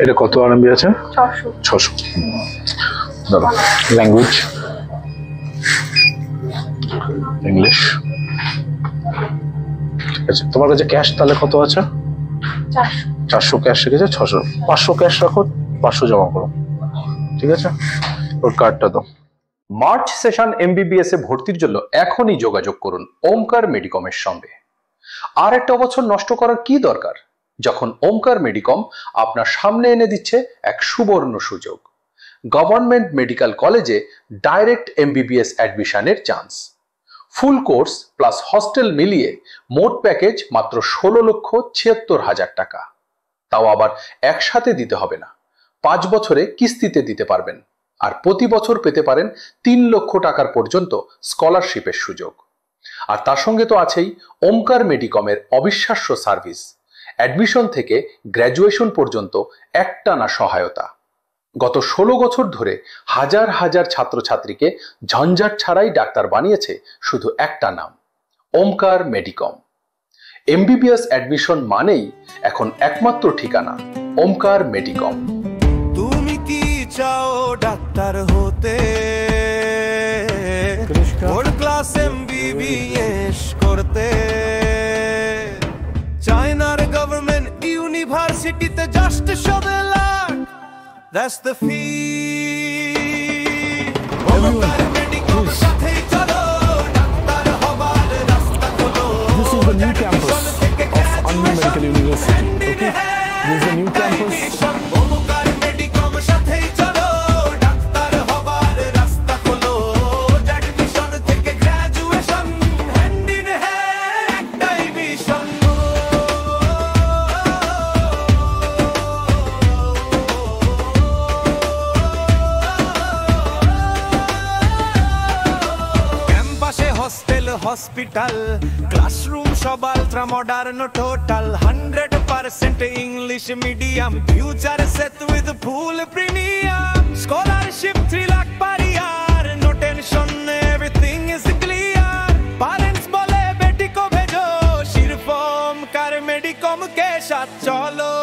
এটা কত আরএমবি আছে? 600। দাদা ল্যাঙ্গুয়েজ ইংলিশ। আচ্ছা তোমার কাছে ক্যাশ তাহলে কত আছে? 400 ক্যাশ রেখেছে, 600 500 ক্যাশ রাখো, 500 জমা করো, ঠিক আছে? ওর কার্ডটা দাও। মার্চ সেশন এমবিবিএস এ ভর্তির জন্য এখনই যোগাযোগ করুন ওমকার মেডিকমের সঙ্গে। আর একটা বছর নষ্ট করার কি দরকার, যখন ওমকার মেডিকম আপনার সামনে এনে দিচ্ছে এক সুবর্ণ সুযোগ, গভর্নমেন্ট মেডিকেল কলেজে ডাইরেক্ট এমবিবিএস অ্যাডমিশনের chance. Full course plus hostel মিলিয়ে মোট প্যাকেজ মাত্র 16,76,000 টাকা। তাও আবার একসাথে দিতে হবে না, 5 বছরে কিস্তিতে দিতে পারবেন, আর প্রতি বছর পেতে পারেন 3 লক্ষ টাকার পর্যন্ত স্কলারশিপের সুযোগ। আর তার সঙ্গে তো আছেই ওমকার মেডিকমের অবিশ্বাস্য সার্ভিস, অ্যাডমিশন থেকে গ্র্যাজুয়েশন পর্যন্ত একটানা সহায়তা। গত 16 বছর ধরে হাজার হাজার ছাত্রছাত্রীকে ঝঞ্ঝাট ছাড়াই ডাক্তার বানিয়েছে শুধু একটা নাম, ওমকার মেডিকম। এমবিবিএস অ্যাডমিশন মানেই এখন একমাত্র ঠিকানা ওমকার মেডিকম। তুমি কি চাও ডাক্তার হতে, ওর ক্লাস এমবিবিএস করতে, চায়নার গভর্নমেন্ট ইউনিভার্সিটিতে just 7 lakh, that's the fee। Omkar Medicom সাথেই চলো, ডাক্তার হবার রাস্তা খোলো। This is the new campus of Annu Medical University. Okay, this is the new campus. Omkar Medicom সাথেই চলো, ডাক্তার হবার রাস্তা খোলো। অ্যাডমিশন থেকে গ্র্যাজুয়েশন, হ্যান্ড ইন হ্যান্ড একটাই মিশন। ক্যাম্পাসে হস্টেল হসপিটাল, ক্লাসরুম সব ultra modern total, 100% English medium, future set with full premium, scholarship 3 lakh per year, no tension everything is clear. Parents বলে বেটি কো ভেজো, সির্ফ ওমকার মেডিকম কে সাথ চলো।